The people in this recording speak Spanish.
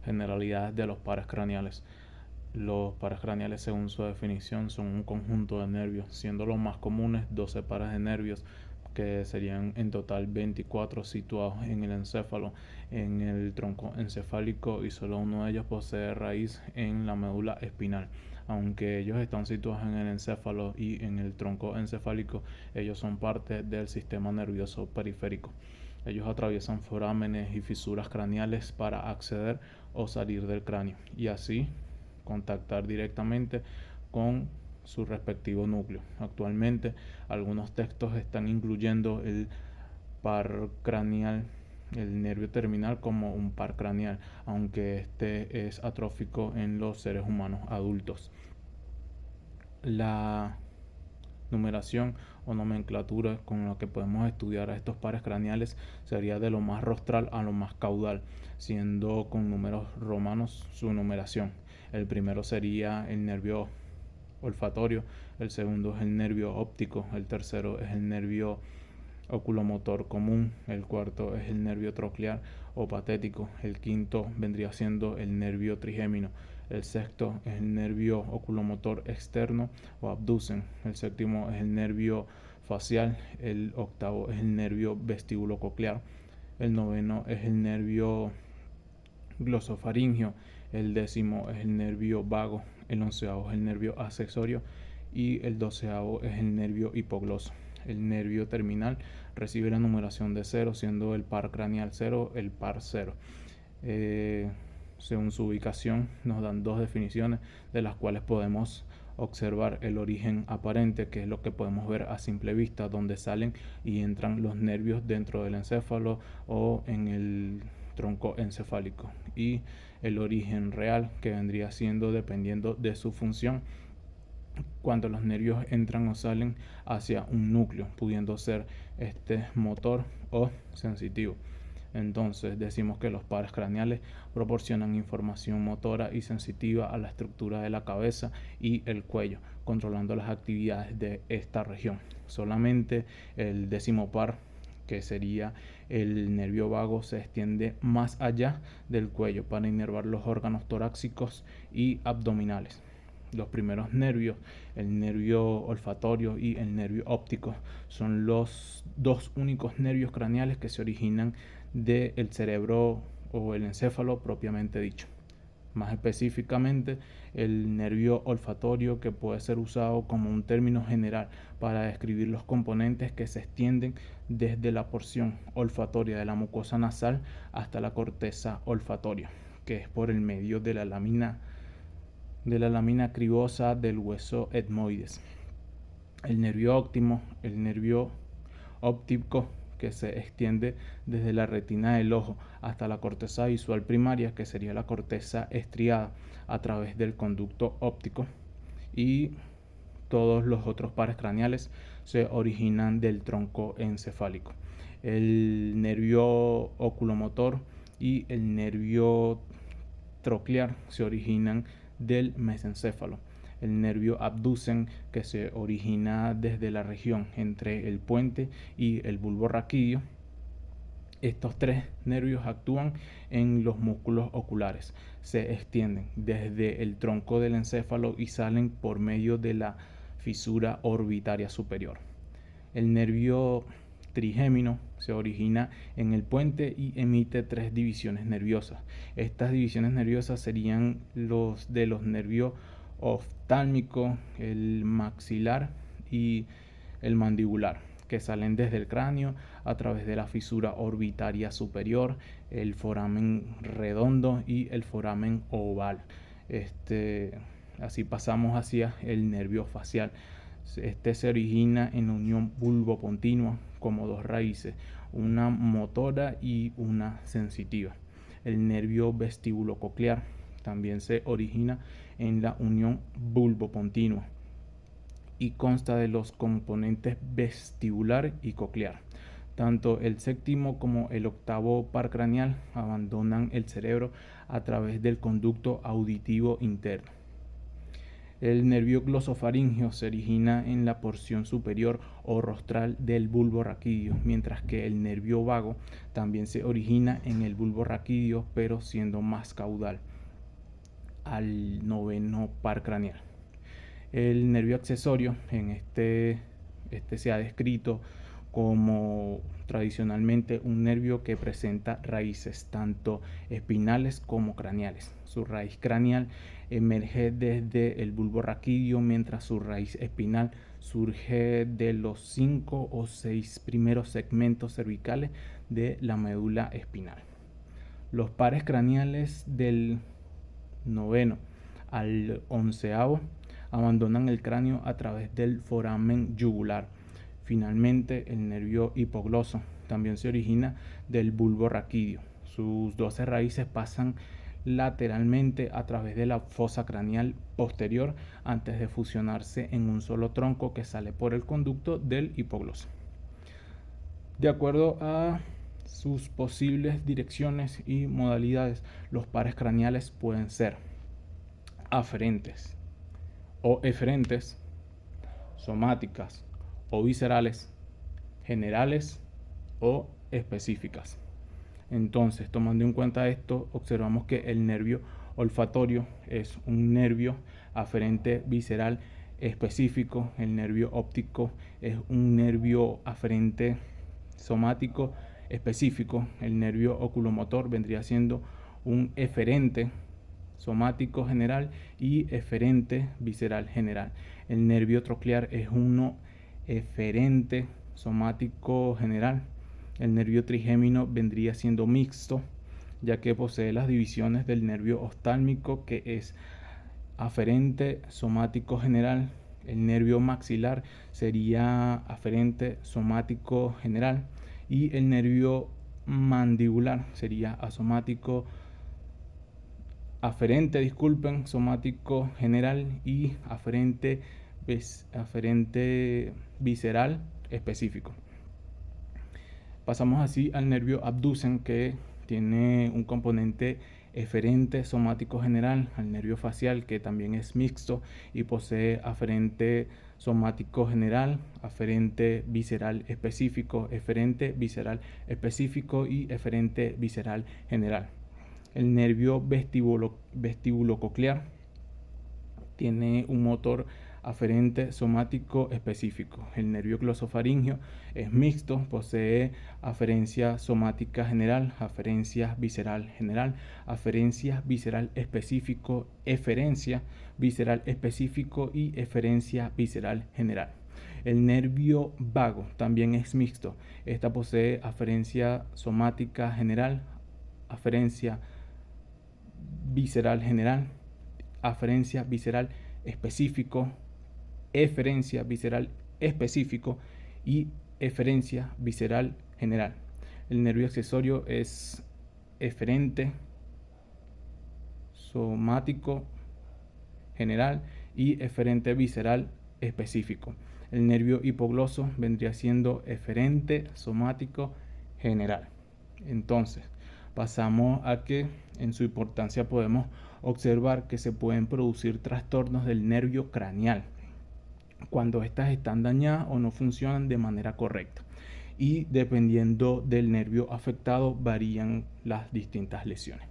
Generalidades de los pares craneales. Los pares craneales, según su definición, son un conjunto de nervios, siendo los más comunes 12 pares de nervios, que serían en total 24 situados en el encéfalo, en el tronco encefálico, y solo uno de ellos posee raíz en la médula espinal. Aunque ellos están situados en el encéfalo y en el tronco encefálico, ellos son parte del sistema nervioso periférico. Ellos atraviesan forámenes y fisuras craneales para acceder o salir del cráneo y así contactar directamente con su respectivo núcleo. Actualmente, algunos textos están incluyendo el par craneal, el nervio terminal, como un par craneal, aunque este es atrófico en los seres humanos adultos. La numeración o nomenclatura con la que podemos estudiar a estos pares craneales sería de lo más rostral a lo más caudal, siendo con números romanos su numeración. El primero sería el nervio olfatorio, el segundo es el nervio óptico, el tercero es el nervio oculomotor común, el cuarto es el nervio troclear o patético, el quinto vendría siendo el nervio trigémino, el sexto es el nervio oculomotor externo o abducen, el séptimo es el nervio facial, el octavo es el nervio vestíbulo-coclear, el noveno es el nervio glosofaringio, el décimo es el nervio vago, el onceavo es el nervio accesorio y el doceavo es el nervio hipogloso. El nervio terminal recibe la numeración de 0, siendo el par craneal 0 el par 0. Según su ubicación, nos dan dos definiciones, de las cuales podemos observar el origen aparente, que es lo que podemos ver a simple vista, donde salen y entran los nervios dentro del encéfalo o en el tronco encefálico, y el origen real, que vendría siendo, dependiendo de su función, cuando los nervios entran o salen hacia un núcleo, pudiendo ser motor o sensitivo. Entonces decimos que los pares craneales proporcionan información motora y sensitiva a la estructura de la cabeza y el cuello, controlando las actividades de esta región. Solamente el décimo par, que sería el nervio vago, se extiende más allá del cuello para inervar los órganos torácicos y abdominales. Los primeros nervios, el nervio olfatorio y el nervio óptico, son los dos únicos nervios craneales que se originan del cerebro o el encéfalo propiamente dicho. Más específicamente, el nervio olfatorio, que puede ser usado como un término general para describir los componentes que se extienden desde la porción olfatoria de la mucosa nasal hasta la corteza olfatoria, que es por el medio de la lámina cribosa del hueso etmoides. El nervio óptico, que se extiende desde la retina del ojo hasta la corteza visual primaria, que sería la corteza estriada, a través del conducto óptico, y todos los otros pares craneales se originan del tronco encefálico. El nervio oculomotor y el nervio troclear se originan del mesencéfalo. El nervio abducen, que se origina desde la región entre el puente y el bulbo raquídeo. Estos tres nervios actúan en los músculos oculares, se extienden desde el tronco del encéfalo y salen por medio de la fisura orbitaria superior. El nervio trigémino se origina en el puente y emite tres divisiones nerviosas. Estas divisiones nerviosas serían los nervios oftálmico, el maxilar y el mandibular, que salen desde el cráneo a través de la fisura orbitaria superior, el foramen redondo y el foramen oval. Así pasamos hacia el nervio facial. Se origina en la unión bulbopontinua como dos raíces, una motora y una sensitiva. El nervio vestíbulo-coclear también se origina en la unión bulbopontinua y consta de los componentes vestibular y coclear. Tanto el séptimo como el octavo par craneal abandonan el cerebro a través del conducto auditivo interno. El nervio glosofaríngeo se origina en la porción superior o rostral del bulbo raquídeo, mientras que el nervio vago también se origina en el bulbo raquídeo, pero siendo más caudal al noveno par craneal. El nervio accesorio, este se ha descrito como tradicionalmente un nervio que presenta raíces tanto espinales como craneales. Su raíz craneal emerge desde el bulbo raquídeo, mientras su raíz espinal surge de los 5 o 6 primeros segmentos cervicales de la médula espinal. Los pares craneales del noveno al onceavo abandonan el cráneo a través del foramen yugular. Finalmente, el nervio hipogloso también se origina del bulbo raquídeo. Sus 12 raíces pasan lateralmente a través de la fosa craneal posterior antes de fusionarse en un solo tronco que sale por el conducto del hipogloso. De acuerdo a sus posibles direcciones y modalidades, los pares craneales pueden ser aferentes o eferentes, somáticas o viscerales, generales o específicas. Entonces, tomando en cuenta esto, observamos que el nervio olfatorio es un nervio aferente visceral específico, el nervio óptico es un nervio aferente somático específico, el nervio oculomotor vendría siendo un eferente somático general y eferente visceral general. El nervio troclear es uno eferente somático general. El nervio trigémino vendría siendo mixto, ya que posee las divisiones del nervio oftálmico, que es aferente somático general. El nervio maxilar sería aferente somático general y el nervio mandibular sería aferente, somático general y aferente visceral específico. Pasamos así al nervio abducen, que tiene un componente eferente somático general, al nervio facial, que también es mixto y posee aferente somático general, aferente visceral específico, eferente visceral específico y eferente visceral general. El nervio vestibulococlear tiene un motor aferente somático específico. El nervio glosofaríngeo es mixto, posee aferencia somática general, aferencia visceral general, aferencia visceral específico, eferencia visceral específico y eferencia visceral general. El nervio vago también es mixto. Esta posee aferencia somática general, aferencia visceral general, aferencia visceral específico, eferencia visceral específico y eferencia visceral general. El nervio accesorio es eferente somático general y eferente visceral específico. El nervio hipogloso vendría siendo eferente somático general. Entonces, pasamos a que en su importancia podemos observar que se pueden producir trastornos del nervio craneal cuando éstas están dañadas o no funcionan de manera correcta. Y dependiendo del nervio afectado varían las distintas lesiones.